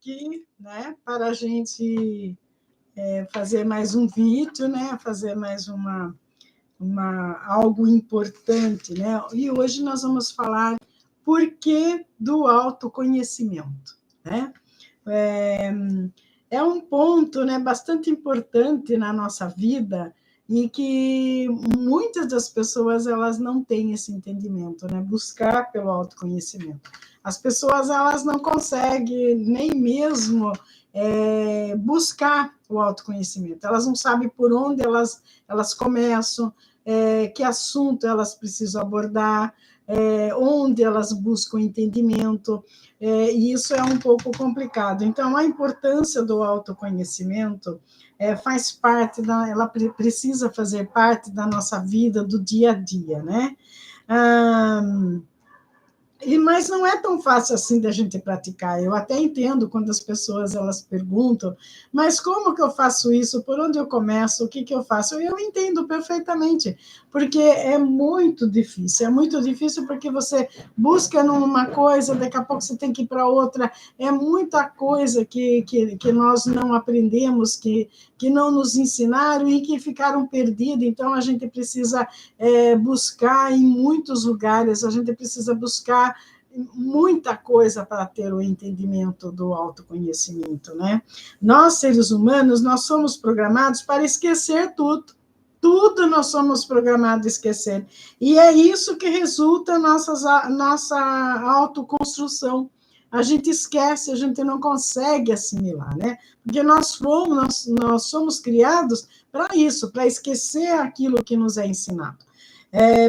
aqui, né, para a gente fazer mais um vídeo, né, fazer mais algo importante, né? E hoje nós vamos falar por que do autoconhecimento, né? É um ponto, né, bastante importante na nossa vida e que muitas das pessoas elas não têm esse entendimento, né? Buscar pelo autoconhecimento. As pessoas elas não conseguem nem mesmo buscar o autoconhecimento. Elas não sabem por onde elas começam, que assunto elas precisam abordar, onde elas buscam entendimento. E isso é um pouco complicado. Então, a importância do autoconhecimento faz parte ela precisa fazer parte da nossa vida, do dia a dia, né? Mas não é tão fácil assim da gente praticar. Eu até entendo quando as pessoas elas perguntam, mas como que eu faço isso? Por onde eu começo? O que eu faço? Eu entendo perfeitamente, porque é muito difícil porque você busca numa coisa, daqui a pouco você tem que ir para outra, é muita coisa que nós não aprendemos, que não nos ensinaram e que ficaram perdidos, então a gente precisa buscar em muitos lugares, a gente precisa buscar muita coisa para ter o entendimento do autoconhecimento, né? Nós, seres humanos, nós somos programados para esquecer tudo nós somos programados a esquecer, e é isso que resulta nossa autoconstrução. A gente esquece, a gente não consegue assimilar, né? Porque nós somos criados para isso, para esquecer aquilo que nos é ensinado.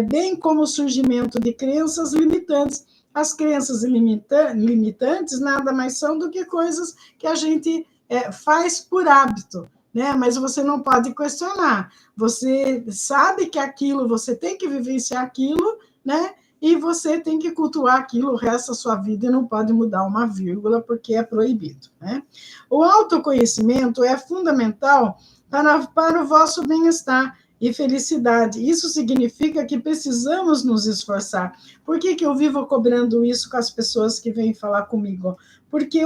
Bem como o surgimento de crenças limitantes. As crenças limitantes nada mais são do que coisas que a gente faz por hábito, né? Mas você não pode questionar. Você sabe que aquilo, você tem que vivenciar aquilo, né? E você tem que cultuar aquilo o resto da sua vida e não pode mudar uma vírgula, porque é proibido, né? O autoconhecimento é fundamental para o vosso bem-estar e felicidade. Isso significa que precisamos nos esforçar. Por que eu vivo cobrando isso com as pessoas que vêm falar comigo? Porque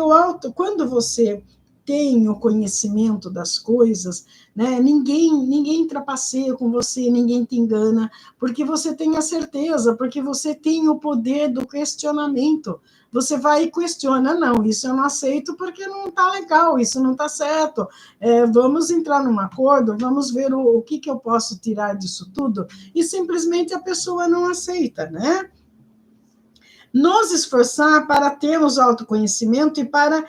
quando você tem o conhecimento das coisas, né, ninguém trapaceia com você, ninguém te engana, porque você tem a certeza, porque você tem o poder do questionamento. Você vai e questiona, não, isso eu não aceito porque não está legal, isso não está certo. Vamos entrar num acordo, vamos ver o que eu posso tirar disso tudo, e simplesmente a pessoa não aceita, né? Nos esforçar para termos autoconhecimento e para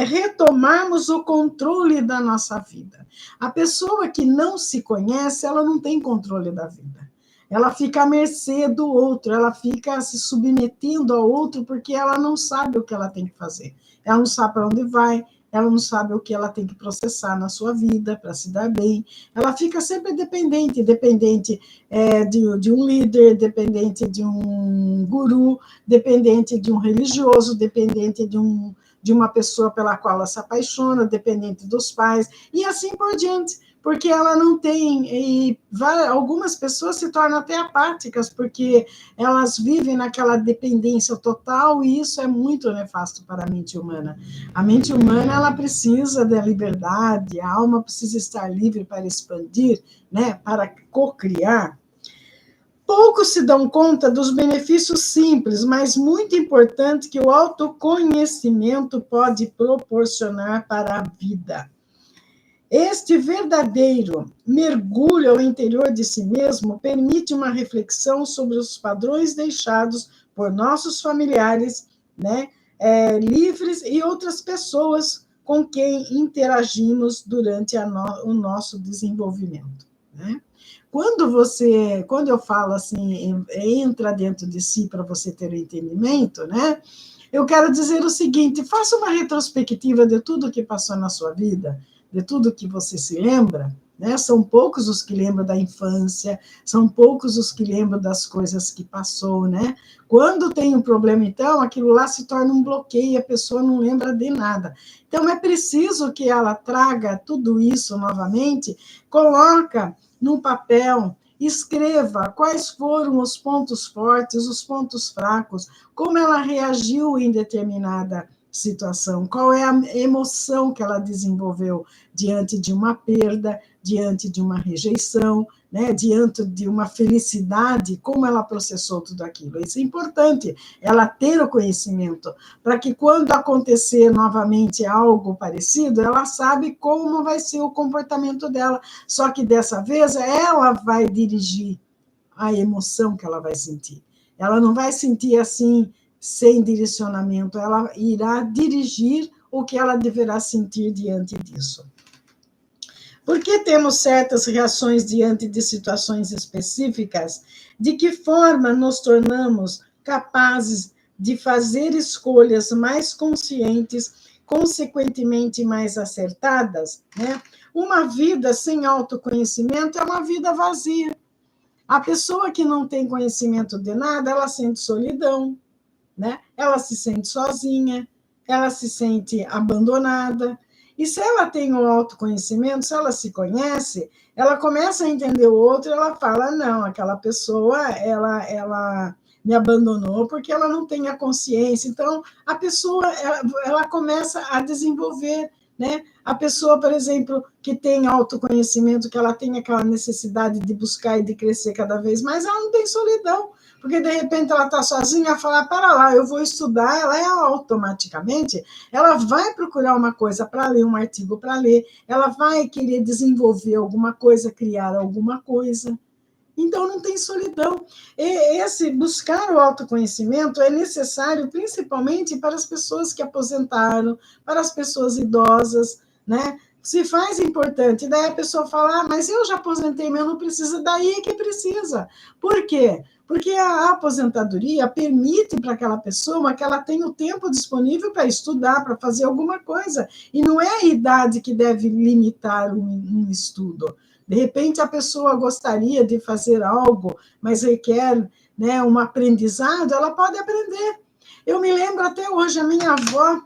retomarmos o controle da nossa vida. A pessoa que não se conhece, ela não tem controle da vida. Ela fica à mercê do outro, ela fica se submetendo ao outro porque ela não sabe o que ela tem que fazer. Ela não sabe para onde vai, ela não sabe o que ela tem que processar na sua vida para se dar bem. Ela fica sempre dependente de um líder, dependente de um guru, dependente de um religioso, dependente de uma pessoa pela qual ela se apaixona, dependente dos pais, e assim por diante, porque ela não tem, algumas pessoas se tornam até apáticas, porque elas vivem naquela dependência total, e isso é muito nefasto para a mente humana. A mente humana, ela precisa da liberdade, a alma precisa estar livre para expandir, né, para cocriar. Poucos se dão conta dos benefícios simples, mas muito importante que o autoconhecimento pode proporcionar para a vida. Este verdadeiro mergulho ao interior de si mesmo permite uma reflexão sobre os padrões deixados por nossos familiares, né, livres e outras pessoas com quem interagimos durante o nosso desenvolvimento, né? Quando eu falo assim, entra dentro de si para você ter o entendimento, né? Eu quero dizer o seguinte: faça uma retrospectiva de tudo que passou na sua vida, de tudo que você se lembra, né? São poucos os que lembram da infância, são poucos os que lembram das coisas que passou, né? Quando tem um problema, então, aquilo lá se torna um bloqueio, a pessoa não lembra de nada. Então, é preciso que ela traga tudo isso novamente, coloca num papel, escreva quais foram os pontos fortes, os pontos fracos, como ela reagiu em determinada situação, qual é a emoção que ela desenvolveu diante de uma perda, diante de uma rejeição, né, diante de uma felicidade, como ela processou tudo aquilo. Isso é importante, ela ter o conhecimento, para que quando acontecer novamente algo parecido, ela sabe como vai ser o comportamento dela, só que dessa vez ela vai dirigir a emoção que ela vai sentir. Ela não vai sentir assim, sem direcionamento, ela irá dirigir o que ela deverá sentir diante disso. Por que temos certas reações diante de situações específicas? De que forma nos tornamos capazes de fazer escolhas mais conscientes, consequentemente mais acertadas? Né? Uma vida sem autoconhecimento é uma vida vazia. A pessoa que não tem conhecimento de nada, ela sente solidão, né? Ela se sente sozinha, ela se sente abandonada. E se ela tem o autoconhecimento, se ela se conhece, ela começa a entender o outro, ela fala, não, aquela pessoa, ela me abandonou porque ela não tem a consciência. Então, a pessoa, ela começa a desenvolver, né? A pessoa, por exemplo, que tem autoconhecimento, que ela tem aquela necessidade de buscar e de crescer cada vez mais, ela não tem solidão, porque de repente ela está sozinha e fala, para lá, eu vou estudar, ela automaticamente, ela vai procurar uma coisa para ler, um artigo para ler, ela vai querer desenvolver alguma coisa, criar alguma coisa. Então, não tem solidão. E esse buscar o autoconhecimento é necessário principalmente para as pessoas que aposentaram, para as pessoas idosas, né? Se faz importante. Daí a pessoa fala, mas eu já aposentei, mas eu não preciso. Daí é que precisa. Por quê? Porque a aposentadoria permite para aquela pessoa que ela tenha o tempo disponível para estudar, para fazer alguma coisa. E não é a idade que deve limitar um estudo. De repente, a pessoa gostaria de fazer algo, mas requer, né, um aprendizado, ela pode aprender. Eu me lembro até hoje, a minha avó,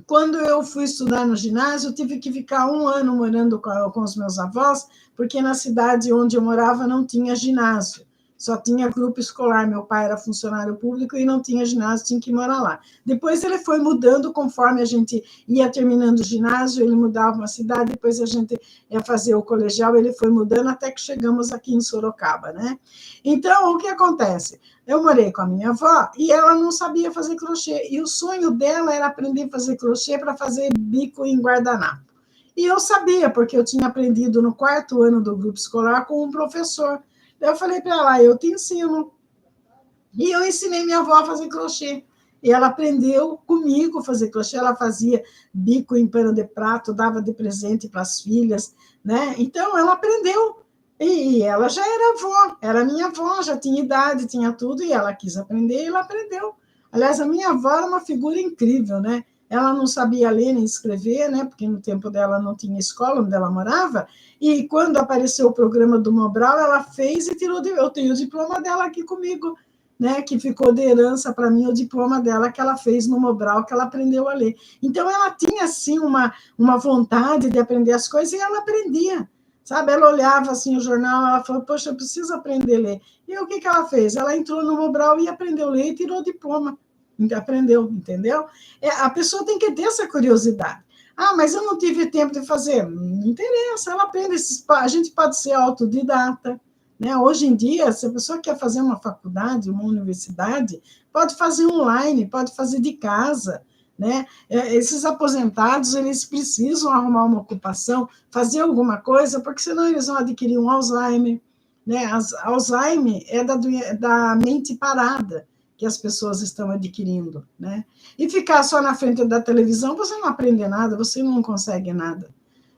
quando eu fui estudar no ginásio, eu tive que ficar 1 ano morando com os meus avós, porque na cidade onde eu morava não tinha ginásio, só tinha grupo escolar. Meu pai era funcionário público e não tinha ginásio, tinha que morar lá. Depois ele foi mudando conforme a gente ia terminando o ginásio, ele mudava uma cidade, depois a gente ia fazer o colegial, ele foi mudando até que chegamos aqui em Sorocaba, né? Então, o que acontece? Eu morei com a minha avó e ela não sabia fazer crochê, e o sonho dela era aprender a fazer crochê para fazer bico em guardanapo. E eu sabia, porque eu tinha aprendido no 4º ano do grupo escolar com um professor. Eu falei para ela, eu te ensino. E eu ensinei minha avó a fazer crochê. E ela aprendeu comigo a fazer crochê. Ela fazia bico em pano de prato, dava de presente para as filhas, né? Então, ela aprendeu. E ela já era avó, era minha avó, já tinha idade, tinha tudo, e ela quis aprender e ela aprendeu. Aliás, a minha avó era uma figura incrível, né? Ela não sabia ler nem escrever, né? Porque no tempo dela não tinha escola onde ela morava, e quando apareceu o programa do Mobral, ela fez e tirou, eu tenho o diploma dela aqui comigo, né? Que ficou de herança para mim o diploma dela que ela fez no Mobral, que ela aprendeu a ler. Então, ela tinha, assim, uma vontade de aprender as coisas e ela aprendia. Sabe, ela olhava assim o jornal, ela falou, poxa, eu preciso aprender a ler. E o que que ela fez? Ela entrou no Mobral e aprendeu a ler e tirou o diploma. Aprendeu, entendeu? A pessoa tem que ter essa curiosidade. Ah, mas eu não tive tempo de fazer. Não interessa, ela aprende. A gente pode ser autodidata, né? Hoje em dia, se a pessoa quer fazer uma faculdade, uma universidade, pode fazer online, pode fazer de casa, né? Esses aposentados, eles precisam arrumar uma ocupação, fazer alguma coisa, porque senão eles vão adquirir um Alzheimer, né? Alzheimer é da mente parada que as pessoas estão adquirindo, né? E ficar só na frente da televisão, você não aprende nada, você não consegue nada.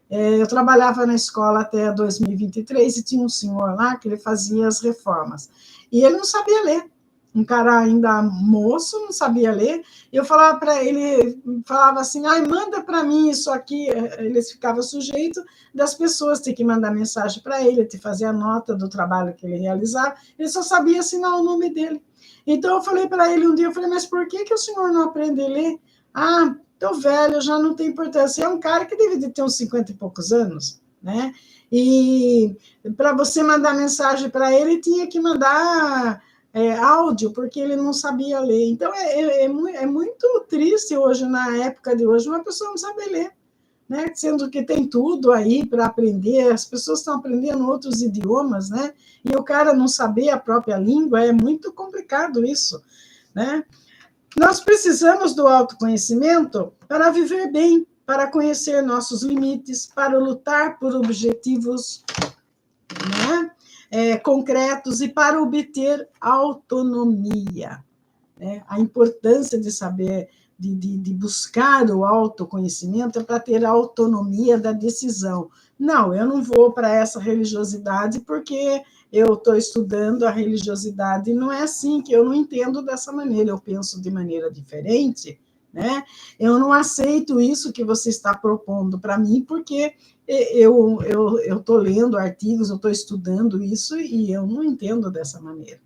Eu trabalhava na escola até 2023 e tinha um senhor lá que ele fazia as reformas. E ele não sabia ler. Um cara ainda moço, não sabia ler. Eu falava para ele, falava assim, ai, manda para mim isso aqui. Ele ficava sujeito das pessoas ter que mandar mensagem para ele, ter que fazer a nota do trabalho que ele realizava. Ele só sabia assinar o nome dele. Então, eu falei para ele um dia, eu falei, mas por que o senhor não aprende a ler? Ah, tô velho, já não tem importância. É um cara que deve ter uns 50 e poucos anos, né? E para você mandar mensagem para ele, tinha que mandar áudio, porque ele não sabia ler. Então, é muito triste hoje, na época de hoje, uma pessoa não saber ler, né? Sendo que tem tudo aí para aprender, as pessoas estão aprendendo outros idiomas, né? E o cara não saber a própria língua, é muito complicado isso, né? Nós precisamos do autoconhecimento para viver bem, para conhecer nossos limites, para lutar por objetivos, né, concretos e para obter autonomia. Né? A importância de saber, de buscar o autoconhecimento é para ter a autonomia da decisão. Não, eu não vou para essa religiosidade porque eu estou estudando a religiosidade, não é assim, que eu não entendo dessa maneira, eu penso de maneira diferente, né? Eu não aceito isso que você está propondo para mim, porque eu estou lendo artigos, eu estou estudando isso e eu não entendo dessa maneira.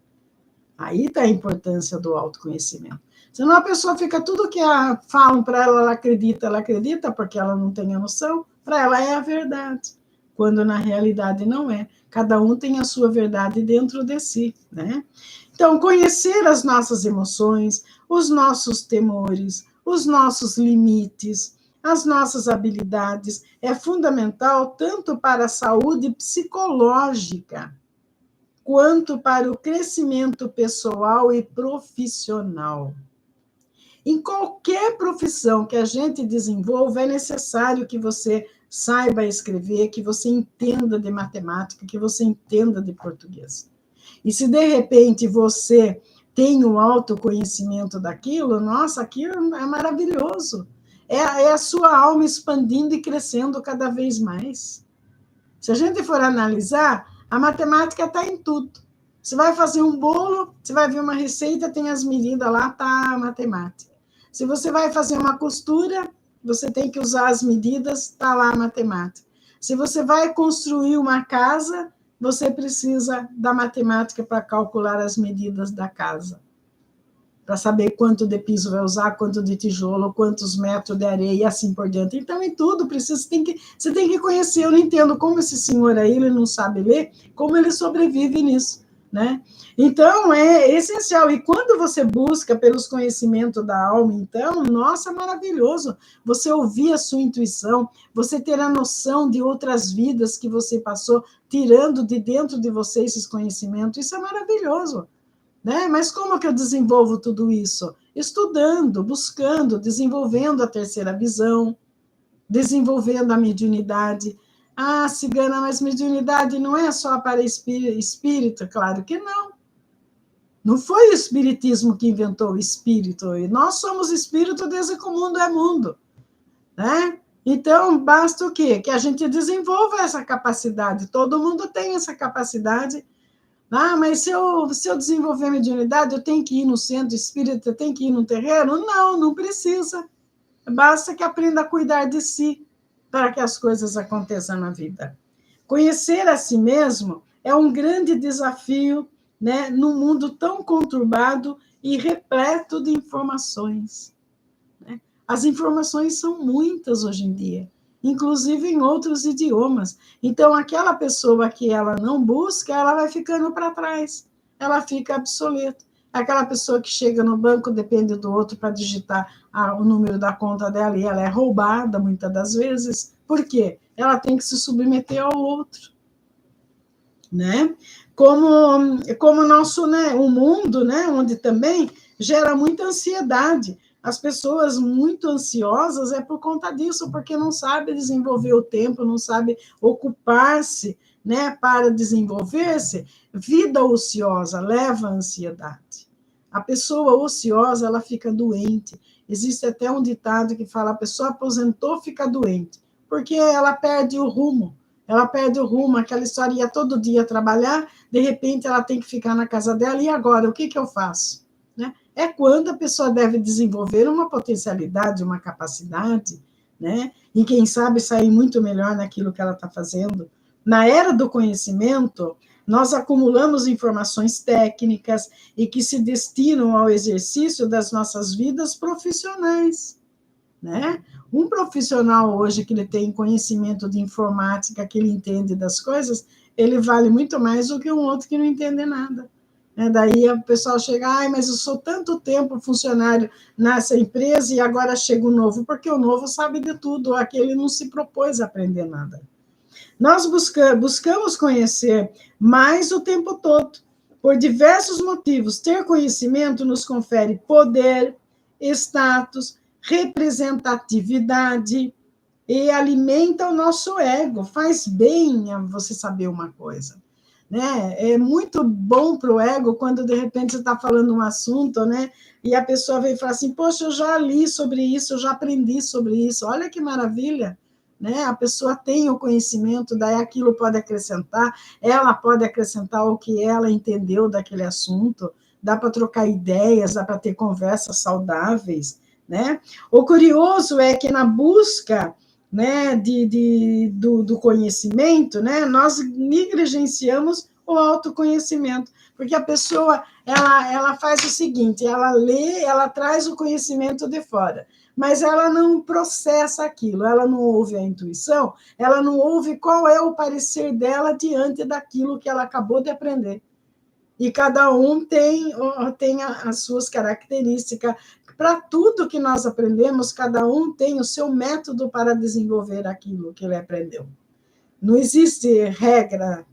Aí está a importância do autoconhecimento. Senão a pessoa fica, tudo que falam para ela, ela acredita porque ela não tem a noção, para ela é a verdade, quando na realidade não é. Cada um tem a sua verdade dentro de si, né? Então, conhecer as nossas emoções, os nossos temores, os nossos limites, as nossas habilidades, é fundamental tanto para a saúde psicológica, quanto para o crescimento pessoal e profissional. Em qualquer profissão que a gente desenvolva, é necessário que você saiba escrever, que você entenda de matemática, que você entenda de português. E se, de repente, você tem o autoconhecimento daquilo, nossa, aquilo é maravilhoso. É a sua alma expandindo e crescendo cada vez mais. Se a gente for analisar, a matemática está em tudo. Você vai fazer um bolo, você vai ver uma receita, tem as medidas lá, está a matemática. Se você vai fazer uma costura, você tem que usar as medidas, está lá a matemática. Se você vai construir uma casa, você precisa da matemática para calcular as medidas da casa. Para saber quanto de piso vai usar, quanto de tijolo, quantos metros de areia e assim por diante. Então, em tudo, você tem que conhecer. Eu não entendo como esse senhor aí, ele não sabe ler, como ele sobrevive nisso, né? Então, é essencial. E quando você busca pelos conhecimentos da alma, então, nossa, maravilhoso. Você ouvir a sua intuição, você ter a noção de outras vidas que você passou, tirando de dentro de você esses conhecimentos, isso é maravilhoso. Né? Mas como que eu desenvolvo tudo isso? Estudando, buscando, desenvolvendo a terceira visão, desenvolvendo a mediunidade. Ah, cigana, mas mediunidade não é só para espírito? Claro que não. Não foi o espiritismo que inventou o espírito. E nós somos espírito desde que o mundo é mundo. Né? Então, basta o quê? Que a gente desenvolva essa capacidade. Todo mundo tem essa capacidade. Ah, mas se eu desenvolver a mediunidade, eu tenho que ir no centro espírita, eu tenho que ir no terreiro? Não, não precisa. Basta que aprenda a cuidar de si para que as coisas aconteçam na vida. Conhecer a si mesmo é um grande desafio, né, num mundo tão conturbado e repleto de informações. Né? As informações são muitas hoje em dia, inclusive em outros idiomas. Então, aquela pessoa que ela não busca, ela vai ficando para trás, ela fica obsoleta. Aquela pessoa que chega no banco, depende do outro para digitar o número da conta dela, e ela é roubada muitas das vezes. Por quê? Ela tem que se submeter ao outro. Né? Como o nosso, né, o mundo, né, onde também gera muita ansiedade. As pessoas muito ansiosas é por conta disso, porque não sabe desenvolver o tempo, não sabe ocupar-se, né, para desenvolver-se. Vida ociosa leva à ansiedade. A pessoa ociosa, ela fica doente. Existe até um ditado que fala, a pessoa aposentou, fica doente, porque ela perde o rumo. Ela perde o rumo, aquela história, ia todo dia trabalhar, de repente ela tem que ficar na casa dela, e agora, o que eu faço? Né? É quando a pessoa deve desenvolver uma potencialidade, uma capacidade, né? E quem sabe sair muito melhor naquilo que ela está fazendo. Na era do conhecimento, nós acumulamos informações técnicas e que se destinam ao exercício das nossas vidas profissionais. Né? Um profissional hoje que ele tem conhecimento de informática, que ele entende das coisas, ele vale muito mais do que um outro que não entende nada. Daí o pessoal chega, mas eu sou tanto tempo funcionário nessa empresa e agora chega o novo, porque o novo sabe de tudo, aquele não se propôs a aprender nada. Nós buscamos conhecer mais o tempo todo, por diversos motivos. Ter conhecimento nos confere poder, status, representatividade e alimenta o nosso ego. Faz bem você saber uma coisa. Né? É muito bom para o ego quando, de repente, você está falando um assunto, né? E a pessoa vem e fala assim, poxa, eu já li sobre isso, eu já aprendi sobre isso. Olha que maravilha! Né? A pessoa tem o conhecimento, daí aquilo pode acrescentar, ela pode acrescentar o que ela entendeu daquele assunto, dá para trocar ideias, dá para ter conversas saudáveis, né? O curioso é que na busca, né, do conhecimento, né, nós negligenciamos o autoconhecimento, porque a pessoa ela faz o seguinte, ela lê, ela traz o conhecimento de fora, mas ela não processa aquilo, ela não ouve a intuição, ela não ouve qual é o parecer dela diante daquilo que ela acabou de aprender. E cada um tem as suas características. Para tudo que nós aprendemos, cada um tem o seu método para desenvolver aquilo que ele aprendeu. Não existe regra,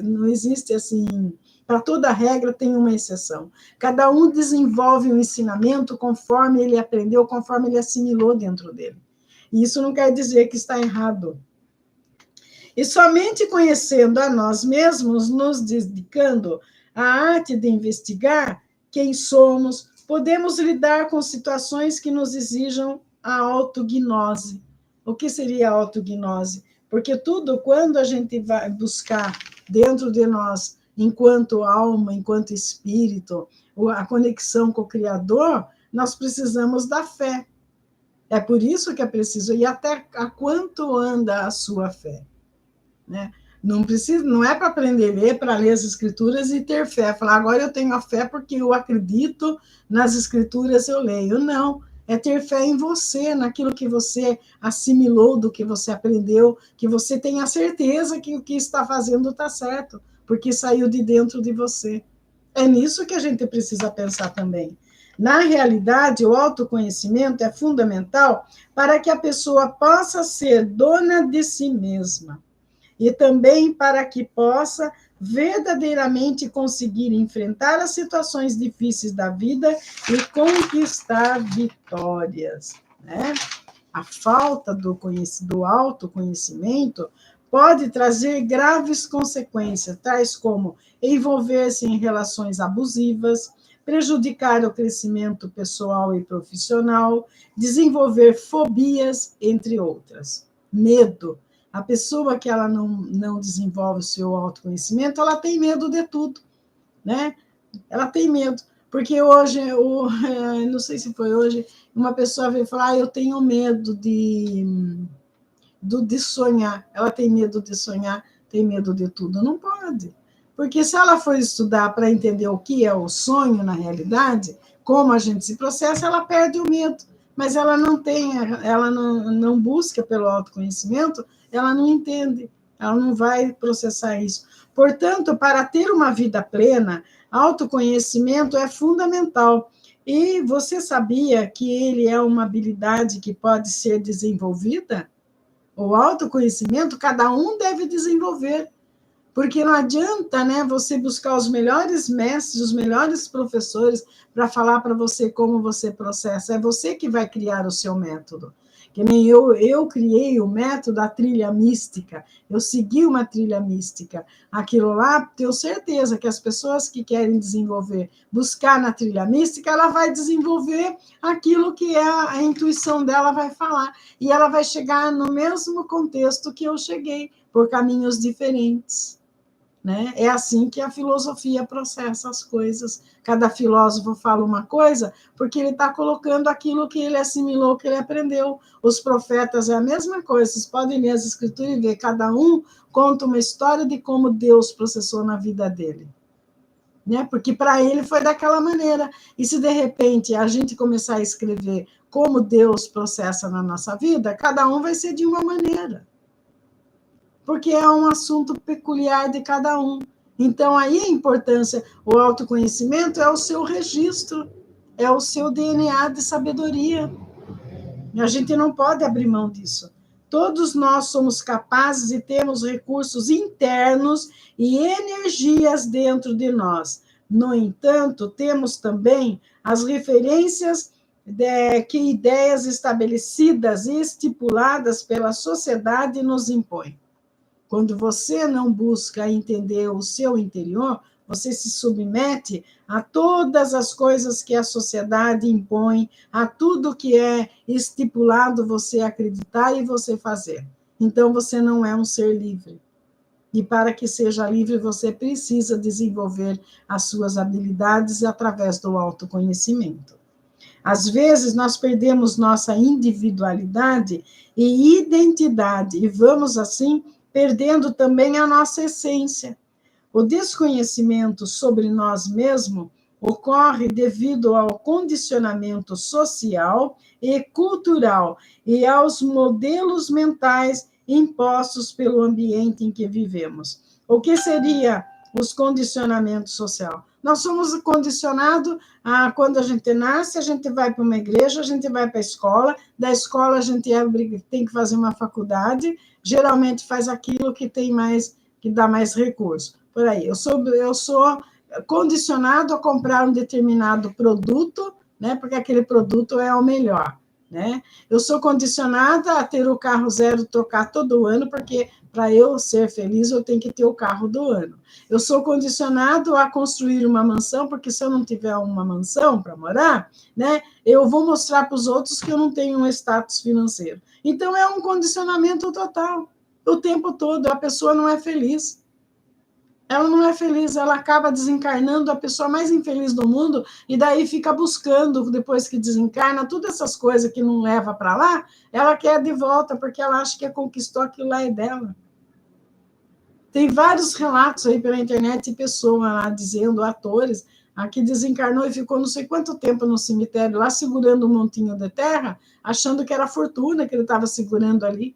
não existe assim, para toda regra tem uma exceção. Cada um desenvolve um ensinamento conforme ele aprendeu, conforme ele assimilou dentro dele. E isso não quer dizer que está errado. E somente conhecendo a nós mesmos, nos dedicando à arte de investigar quem somos, podemos lidar com situações que nos exijam a autognose. O que seria a autognose? Porque tudo, quando a gente vai buscar dentro de nós, enquanto alma, enquanto espírito, a conexão com o Criador, nós precisamos da fé. É por isso que é preciso. E até a quanto anda a sua fé? Né? Não é para aprender a ler, para ler as escrituras e ter fé. Falar, agora eu tenho a fé porque eu acredito nas escrituras, eu leio. Não, é ter fé em você, naquilo que você assimilou, do que você aprendeu, que você tenha certeza que o que está fazendo está certo, porque saiu de dentro de você. É nisso que a gente precisa pensar também. Na realidade, o autoconhecimento é fundamental para que a pessoa possa ser dona de si mesma e também para que possa verdadeiramente conseguir enfrentar as situações difíceis da vida e conquistar vitórias, né? A falta do autoconhecimento pode trazer graves consequências, tais como envolver-se em relações abusivas, prejudicar o crescimento pessoal e profissional, desenvolver fobias, entre outras. Medo. A pessoa que ela não desenvolve o seu autoconhecimento, ela tem medo de tudo, né? Ela tem medo. Porque hoje, não sei se foi hoje, uma pessoa veio falar, eu tenho medo de sonhar. Ela tem medo de sonhar, tem medo de tudo. Não pode. Porque se ela for estudar para entender o que é o sonho na realidade, como a gente se processa, ela perde o medo. Mas ela não busca pelo autoconhecimento, ela não entende, ela não vai processar isso. Portanto, para ter uma vida plena, autoconhecimento é fundamental. E você sabia que ele é uma habilidade que pode ser desenvolvida? O autoconhecimento, cada um deve desenvolver. Porque não adianta, né, você buscar os melhores mestres, os melhores professores para falar para você como você processa. É você que vai criar o seu método. Que nem eu criei o método da trilha mística. Eu segui uma trilha mística. Aquilo lá, tenho certeza que as pessoas que querem desenvolver, buscar na trilha mística, ela vai desenvolver aquilo que a intuição dela vai falar. E ela vai chegar no mesmo contexto que eu cheguei, por caminhos diferentes. Né? É assim que a filosofia processa as coisas. Cada filósofo fala uma coisa porque ele está colocando aquilo que ele assimilou, que ele aprendeu. Os profetas é a mesma coisa. Vocês podem ler as escrituras e ver, cada um conta uma história de como Deus processou na vida dele. Né? Porque para ele foi daquela maneira. E se de repente a gente começar a escrever como Deus processa na nossa vida, cada um vai ser de uma maneira. Porque é um assunto peculiar de cada um. Então, aí a importância, o autoconhecimento é o seu registro, é o seu DNA de sabedoria. A gente não pode abrir mão disso. Todos nós somos capazes e temos recursos internos e energias dentro de nós. No entanto, temos também as referências que ideias estabelecidas e estipuladas pela sociedade nos impõem. Quando você não busca entender o seu interior, você se submete a todas as coisas que a sociedade impõe, a tudo que é estipulado você acreditar e você fazer. Então, você não é um ser livre. E para que seja livre, você precisa desenvolver as suas habilidades através do autoconhecimento. Às vezes, nós perdemos nossa individualidade e identidade, e vamos, assim, perdendo também a nossa essência. O desconhecimento sobre nós mesmos ocorre devido ao condicionamento social e cultural e aos modelos mentais impostos pelo ambiente em que vivemos. O que seria os condicionamentos sociais? Nós somos condicionados a, quando a gente nasce, a gente vai para uma igreja, a gente vai para a escola, da escola a gente tem que fazer uma faculdade, geralmente faz aquilo que tem mais, que dá mais recurso. Por aí, eu sou condicionado a comprar um determinado produto, né, porque aquele produto é o melhor, né? Eu sou condicionada a ter o carro zero, trocar todo ano, porque para eu ser feliz eu tenho que ter o carro do ano. Eu sou condicionado a construir uma mansão, porque se eu não tiver uma mansão para morar, né, eu vou mostrar para os outros que eu não tenho um status financeiro. Então é um condicionamento total. O tempo todo a pessoa não é feliz. Ela não é feliz, ela acaba desencarnando a pessoa mais infeliz do mundo e daí fica buscando, depois que desencarna, todas essas coisas que não leva para lá, ela quer de volta, porque ela acha que conquistou aquilo lá é dela. Tem vários relatos aí pela internet de pessoas lá dizendo, atores, que desencarnou e ficou não sei quanto tempo no cemitério, lá segurando um montinho de terra, achando que era a fortuna que ele estava segurando ali.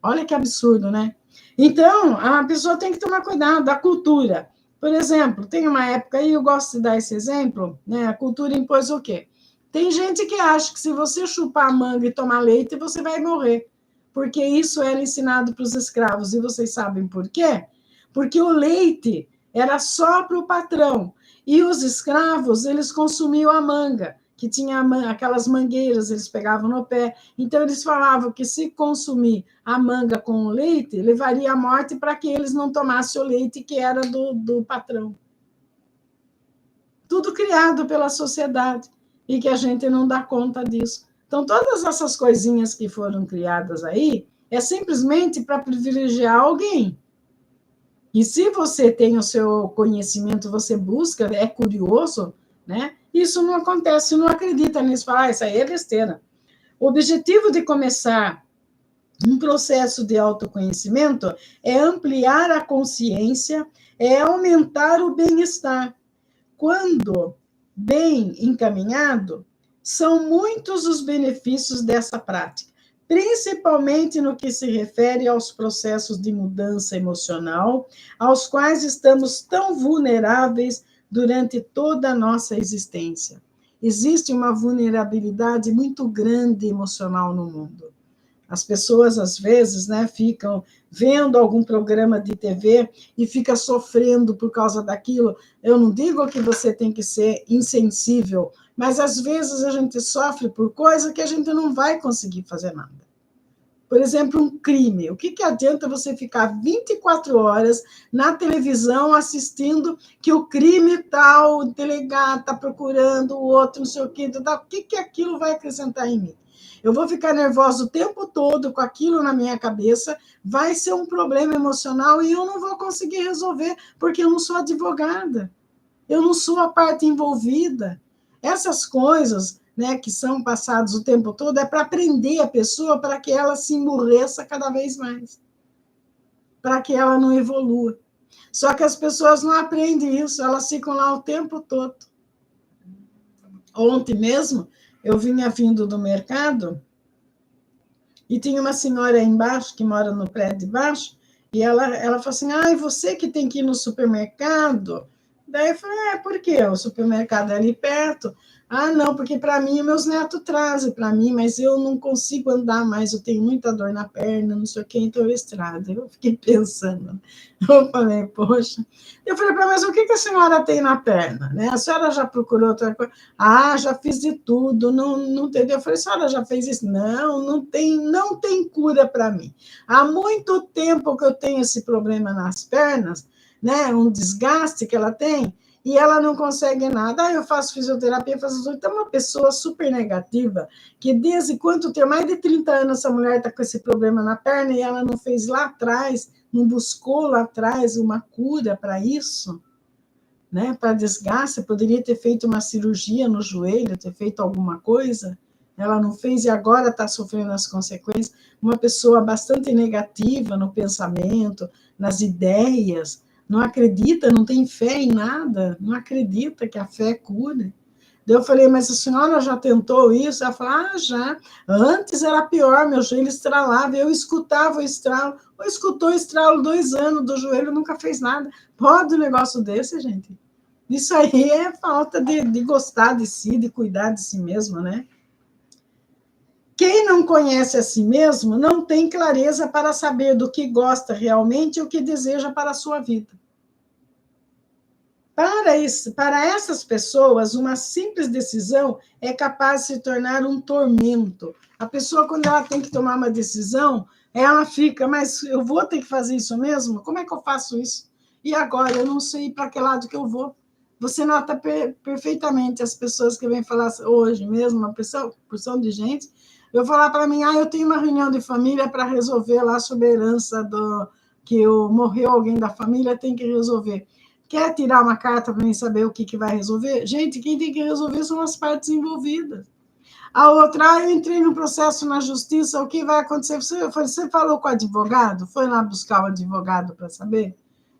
Olha que absurdo, né? Então, a pessoa tem que tomar cuidado da cultura. Por exemplo, tem uma época aí, eu gosto de dar esse exemplo, né? A cultura impôs o quê? Tem gente que acha que se você chupar manga e tomar leite, você vai morrer. Porque isso era ensinado para os escravos. E vocês sabem por quê? Porque o leite era só para o patrão. E os escravos, eles consumiam a manga, que tinha aquelas mangueiras, eles pegavam no pé. Então, eles falavam que se consumir a manga com o leite, levaria à morte para que eles não tomassem o leite que era do patrão. Tudo criado pela sociedade e que a gente não dá conta disso. Então, todas essas coisinhas que foram criadas aí é simplesmente para privilegiar alguém. E se você tem o seu conhecimento, você busca, é curioso, né? Isso não acontece, não acredita nisso, fala, isso aí é besteira. O objetivo de começar um processo de autoconhecimento é ampliar a consciência, é aumentar o bem-estar. Quando bem encaminhado, são muitos os benefícios dessa prática, principalmente no que se refere aos processos de mudança emocional, aos quais estamos tão vulneráveis durante toda a nossa existência. Existe uma vulnerabilidade muito grande emocional no mundo. As pessoas, às vezes, né, ficam vendo algum programa de TV e fica sofrendo por causa daquilo. Eu não digo que você tem que ser insensível, mas, às vezes, a gente sofre por coisa que a gente não vai conseguir fazer nada. Por exemplo, um crime. O que adianta você ficar 24 horas na televisão assistindo que o crime tal, o delegado está procurando o outro, não sei o quê, tal. O que aquilo vai acrescentar em mim? Eu vou ficar nervosa o tempo todo com aquilo na minha cabeça, vai ser um problema emocional e eu não vou conseguir resolver, porque eu não sou advogada, eu não sou a parte envolvida. Essas coisas, né, que são passadas o tempo todo é para prender a pessoa, para que ela se emburreça cada vez mais, para que ela não evolua. Só que as pessoas não aprendem isso, elas ficam lá o tempo todo. Ontem mesmo, eu vinha vindo do mercado e tinha uma senhora aí embaixo, que mora no prédio de baixo, E ela falou assim, ah, e você que tem que ir no supermercado? Daí eu falei, por quê? O supermercado é ali perto. Ah, não, porque para mim meus netos trazem para mim, mas eu não consigo andar mais, eu tenho muita dor na perna, não sei o que, então eu estrado. Eu fiquei pensando, eu falei, poxa. Eu falei para ela, mas o que a senhora tem na perna? Né? A senhora já procurou outra coisa? Ah, já fiz de tudo, não entendeu? Eu falei, a senhora já fez isso? Não tem cura para mim. Há muito tempo que eu tenho esse problema nas pernas, né? Um desgaste que ela tem, e ela não consegue nada. Ah, eu faço fisioterapia, faço tudo. Então, uma pessoa super negativa, que desde quanto tempo, mais de 30 anos, essa mulher está com esse problema na perna e ela não fez lá atrás, não buscou lá atrás uma cura para isso, né? Para desgaste, poderia ter feito uma cirurgia no joelho, ter feito alguma coisa. Ela não fez e agora está sofrendo as consequências. Uma pessoa bastante negativa no pensamento, nas ideias, não acredita, não tem fé em nada, não acredita que a fé cura. Daí eu falei, mas a senhora já tentou isso? Ela falou, ah, já. Antes era pior, meu joelho estralava, eu escutava o estralo. Ou escutou o estralo 2 anos do joelho, nunca fez nada. Pode um negócio desse, gente? Isso aí é falta de gostar de si, de cuidar de si mesmo, né? Quem não conhece a si mesmo não tem clareza para saber do que gosta realmente e o que deseja para a sua vida. Para essas pessoas, uma simples decisão é capaz de se tornar um tormento. A pessoa, quando ela tem que tomar uma decisão, ela fica, mas eu vou ter que fazer isso mesmo? Como é que eu faço isso? E agora? Eu não sei para que lado que eu vou. Você nota perfeitamente as pessoas que vêm falar hoje mesmo, uma porção de gente, eu falar para mim, eu tenho uma reunião de família para resolver lá sobre a herança que morreu alguém da família, tem que resolver. Quer tirar uma carta para mim saber o que vai resolver? Gente, quem tem que resolver são as partes envolvidas. A outra, eu entrei num processo na justiça, o que vai acontecer? Você falou com o advogado? Foi lá buscar o advogado para saber?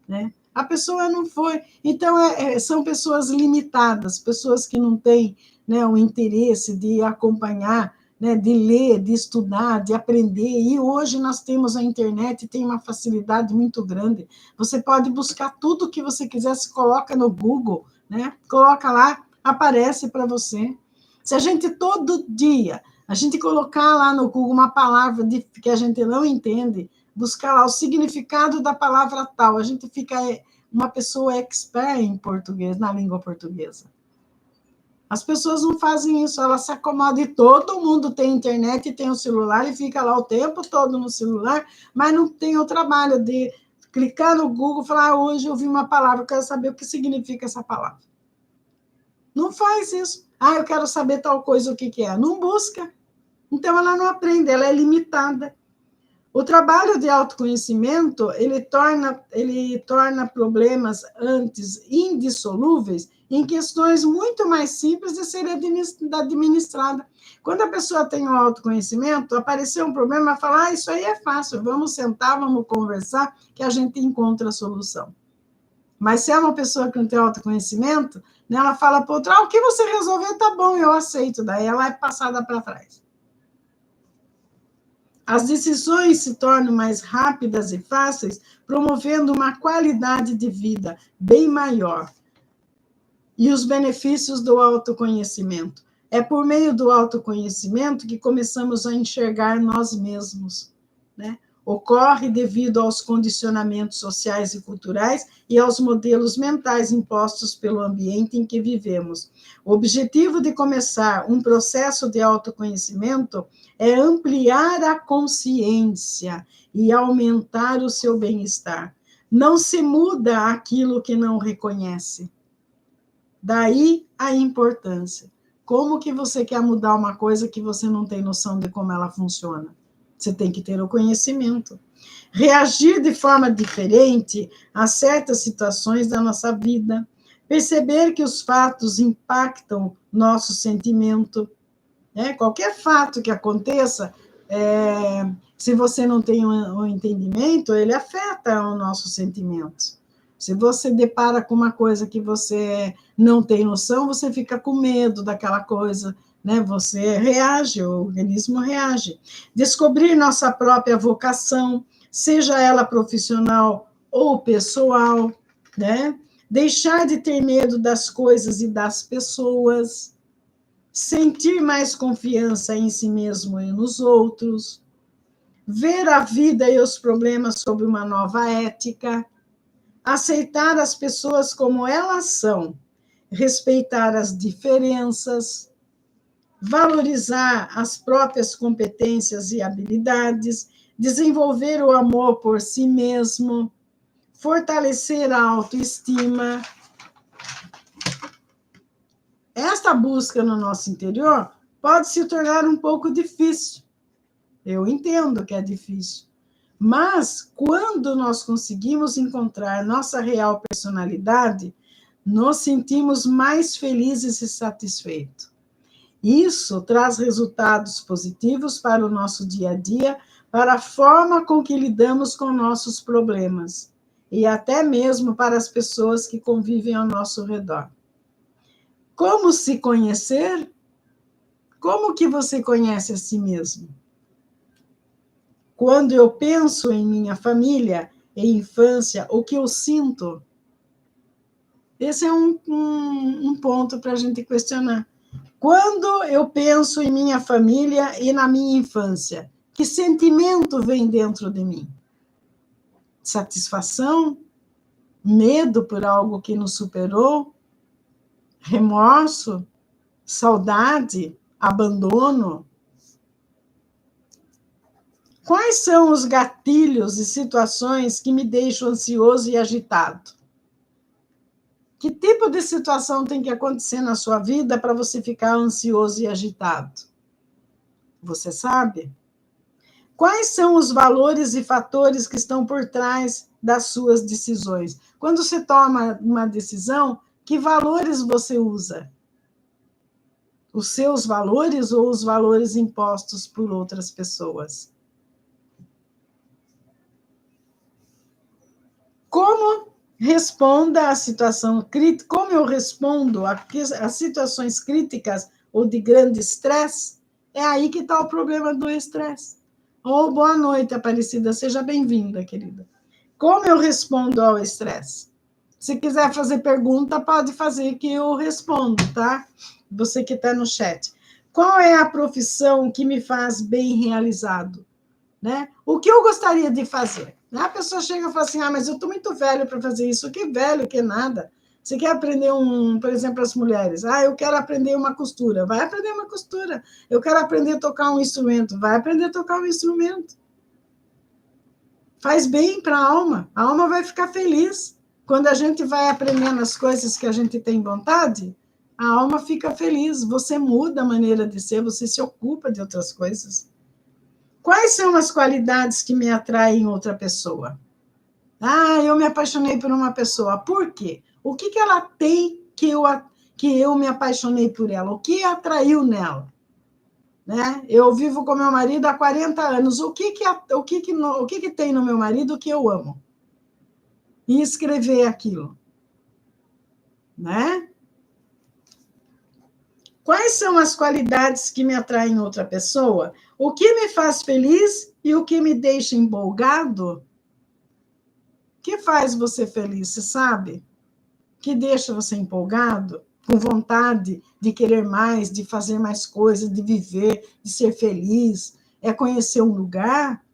Né? A pessoa não foi. Então, são pessoas limitadas, pessoas que não têm, né, o interesse de acompanhar, né, de ler, de estudar, de aprender. E hoje nós temos a internet, tem uma facilidade muito grande. Você pode buscar tudo o que você quiser, se coloca no Google, né? Coloca lá, aparece para você. Se a gente todo dia, a gente colocar lá no Google uma palavra que a gente não entende, buscar lá o significado da palavra tal, a gente fica uma pessoa expert em português, na língua portuguesa. As pessoas não fazem isso, elas se acomodam, e todo mundo tem internet e tem o celular e fica lá o tempo todo no celular, mas não tem o trabalho de clicar no Google e falar, hoje eu vi uma palavra, eu quero saber o que significa essa palavra. Não faz isso. Eu quero saber tal coisa, o que é. Não busca. Então, ela não aprende, ela é limitada. O trabalho de autoconhecimento, ele torna problemas antes indissolúveis em questões muito mais simples de serem administradas. Quando a pessoa tem o autoconhecimento, apareceu um problema, ela fala, isso aí é fácil, vamos sentar, vamos conversar, que a gente encontra a solução. Mas se é uma pessoa que não tem autoconhecimento, né, ela fala para outra, o que você resolver tá bom, eu aceito, daí ela é passada para trás. As decisões se tornam mais rápidas e fáceis, promovendo uma qualidade de vida bem maior. E os benefícios do autoconhecimento. É por meio do autoconhecimento que começamos a enxergar nós mesmos, né? Ocorre devido aos condicionamentos sociais e culturais e aos modelos mentais impostos pelo ambiente em que vivemos. O objetivo de começar um processo de autoconhecimento é ampliar a consciência e aumentar o seu bem-estar. Não se muda aquilo que não reconhece. Daí a importância. Como que você quer mudar uma coisa que você não tem noção de como ela funciona? Você tem que ter o conhecimento. Reagir de forma diferente a certas situações da nossa vida. Perceber que os fatos impactam nosso sentimento. Né? Qualquer fato que aconteça, se você não tem um entendimento, ele afeta os nossos sentimentos. Se você depara com uma coisa que você não tem noção, você fica com medo daquela coisa, né? Você reage, o organismo reage. Descobrir nossa própria vocação, seja ela profissional ou pessoal, né? Deixar de ter medo das coisas e das pessoas, sentir mais confiança em si mesmo e nos outros, ver a vida e os problemas sob uma nova ética, aceitar as pessoas como elas são, respeitar as diferenças, valorizar as próprias competências e habilidades, desenvolver o amor por si mesmo, fortalecer a autoestima. Esta busca no nosso interior pode se tornar um pouco difícil. Eu entendo que é difícil. Mas, quando nós conseguimos encontrar nossa real personalidade, nos sentimos mais felizes e satisfeitos. Isso traz resultados positivos para o nosso dia a dia, para a forma com que lidamos com nossos problemas, e até mesmo para as pessoas que convivem ao nosso redor. Como se conhecer? Como que você conhece a si mesmo? Quando eu penso em minha família, em infância, o que eu sinto? Esse é um ponto para a gente questionar. Quando eu penso em minha família e na minha infância, que sentimento vem dentro de mim? Satisfação? Medo por algo que nos superou? Remorso? Saudade? Abandono? Quais são os gatilhos e situações que me deixam ansioso e agitado? Que tipo de situação tem que acontecer na sua vida para você ficar ansioso e agitado? Você sabe? Quais são os valores e fatores que estão por trás das suas decisões? Quando você toma uma decisão, que valores você usa? Os seus valores ou os valores impostos por outras pessoas? Como responda à situação crítica, como eu respondo a situações críticas ou de grande estresse, é aí que está o problema do estresse. Oh, boa noite, Aparecida, seja bem-vinda, querida. Como eu respondo ao estresse? Se quiser fazer pergunta, pode fazer que eu respondo, tá? Você que está no chat. Qual é a profissão que me faz bem realizado? Né? O que eu gostaria de fazer? A pessoa chega e fala assim, mas eu estou muito velho para fazer isso. Que velho, que nada. Você quer aprender por exemplo, as mulheres. Eu quero aprender uma costura. Vai aprender uma costura. Eu quero aprender a tocar um instrumento. Vai aprender a tocar um instrumento. Faz bem para a alma vai ficar feliz. Quando a gente vai aprendendo as coisas que a gente tem vontade, a alma fica feliz. Você muda a maneira de ser, você se ocupa de outras coisas. Quais são as qualidades que me atraem em outra pessoa? Eu me apaixonei por uma pessoa. Por quê? O que ela tem que eu me apaixonei por ela? O que atraiu nela? Né? Eu vivo com meu marido há 40 anos. O que tem no meu marido que eu amo? E escrever aquilo. Né? Quais são as qualidades que me atraem em outra pessoa? O que me faz feliz e o que me deixa empolgado? O que faz você feliz, você sabe? O que deixa você empolgado? Com vontade de querer mais, de fazer mais coisas, de viver, de ser feliz? É conhecer um lugar?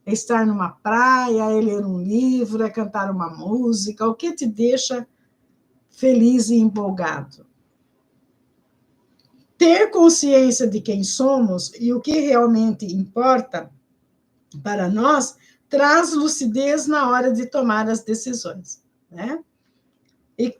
É estar numa praia? É ler um livro? É cantar uma música? O que te deixa feliz e empolgado? Ter consciência de quem somos e o que realmente importa para nós traz lucidez na hora de tomar as decisões, né? E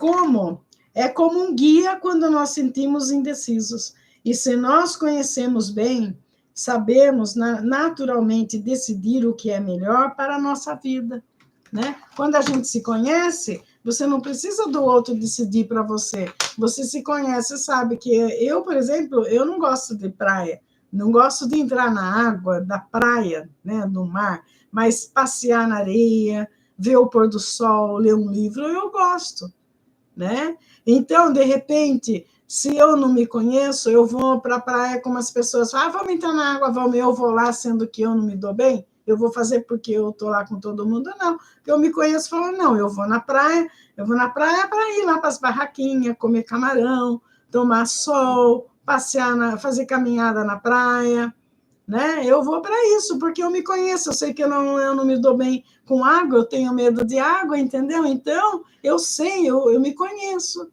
é como um guia quando nós sentimos indecisos. E se nós conhecemos bem, sabemos naturalmente decidir o que é melhor para a nossa vida, né? Quando a gente se conhece, você não precisa do outro decidir para você. Você se conhece, sabe que eu, por exemplo, eu não gosto de praia, não gosto de entrar na água da praia, né, do mar, mas passear na areia, ver o pôr do sol, ler um livro, eu gosto, né? Então, de repente, se eu não me conheço, eu vou para a praia com as pessoas, vamos entrar na água, vamos, eu vou lá, sendo que eu não me dou bem, eu vou fazer porque eu estou lá com todo mundo, não. Porque eu me conheço e falo, não, eu vou na praia para ir lá para as barraquinhas, comer camarão, tomar sol, passear, fazer caminhada na praia, né? Eu vou para isso, porque eu me conheço, eu sei que eu não me dou bem com água, eu tenho medo de água, entendeu? Então, eu sei, eu me conheço.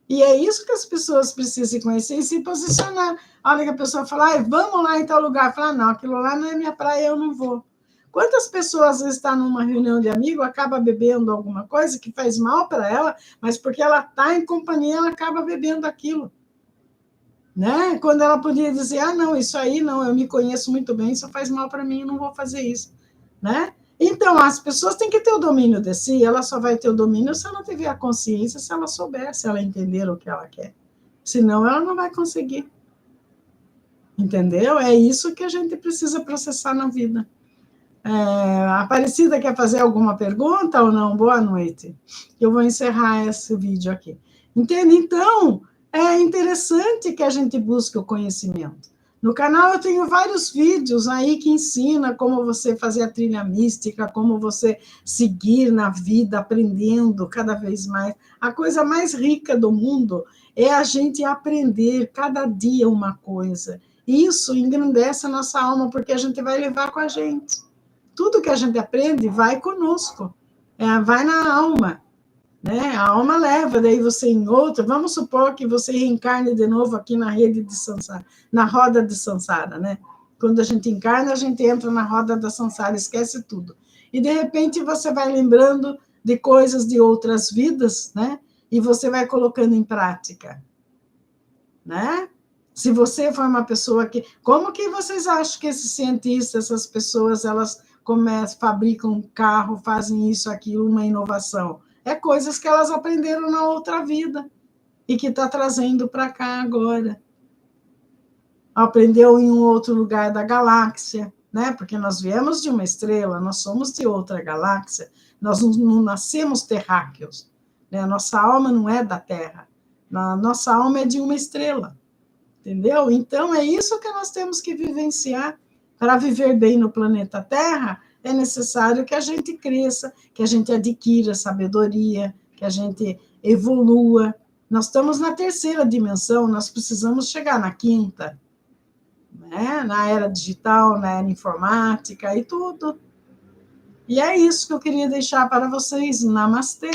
E é isso que as pessoas precisam se conhecer e se posicionar. A hora que a pessoa fala, ah, vamos lá em tal lugar, fala, não, aquilo lá não é minha praia, eu não vou. Quantas pessoas às vezes estão numa reunião de amigo, acaba bebendo alguma coisa que faz mal para ela, mas porque ela está em companhia, ela acaba bebendo aquilo. Né? Quando ela podia dizer, ah, não, isso aí não, eu me conheço muito bem, isso faz mal para mim, eu não vou fazer isso. Né? Então, as pessoas têm que ter o domínio de si, ela só vai ter o domínio se ela tiver a consciência, se ela souber, se ela entender o que ela quer. Senão, ela não vai conseguir. Entendeu? É isso que a gente precisa processar na vida. A Aparecida quer fazer alguma pergunta ou não? Boa noite. Eu vou encerrar esse vídeo aqui. Entende? Então, é interessante que a gente busque o conhecimento. No canal eu tenho vários vídeos aí que ensina como você fazer a trilha mística, como você seguir na vida, aprendendo cada vez mais. A coisa mais rica do mundo é a gente aprender cada dia uma coisa. Isso engrandece a nossa alma, porque a gente vai levar com a gente. Tudo que a gente aprende vai conosco, vai na alma. Né? A alma leva, daí você em outra. Vamos supor que você reencarne de novo aqui na rede de Sansara, na roda de Sansara, né? Quando a gente encarna, a gente entra na roda da Sansara, esquece tudo. E de repente você vai lembrando de coisas de outras vidas, né? E você vai colocando em prática, né? Se você for uma pessoa que... Como que vocês acham que esses cientistas, essas pessoas, elas fabricam um carro, fazem isso, aquilo, uma inovação? É coisas que elas aprenderam na outra vida e que está trazendo para cá agora. Aprendeu em um outro lugar da galáxia, né? Porque nós viemos de uma estrela, nós somos de outra galáxia, nós não nascemos terráqueos, né? A nossa alma não é da Terra, a nossa alma é de uma estrela, entendeu? Então, é isso que nós temos que vivenciar. Para viver bem no planeta Terra, é necessário que a gente cresça, que a gente adquira sabedoria, que a gente evolua. Nós estamos na terceira dimensão, nós precisamos chegar na quinta, né? Na era digital, na era informática e tudo. E é isso que eu queria deixar para vocês. Namastê.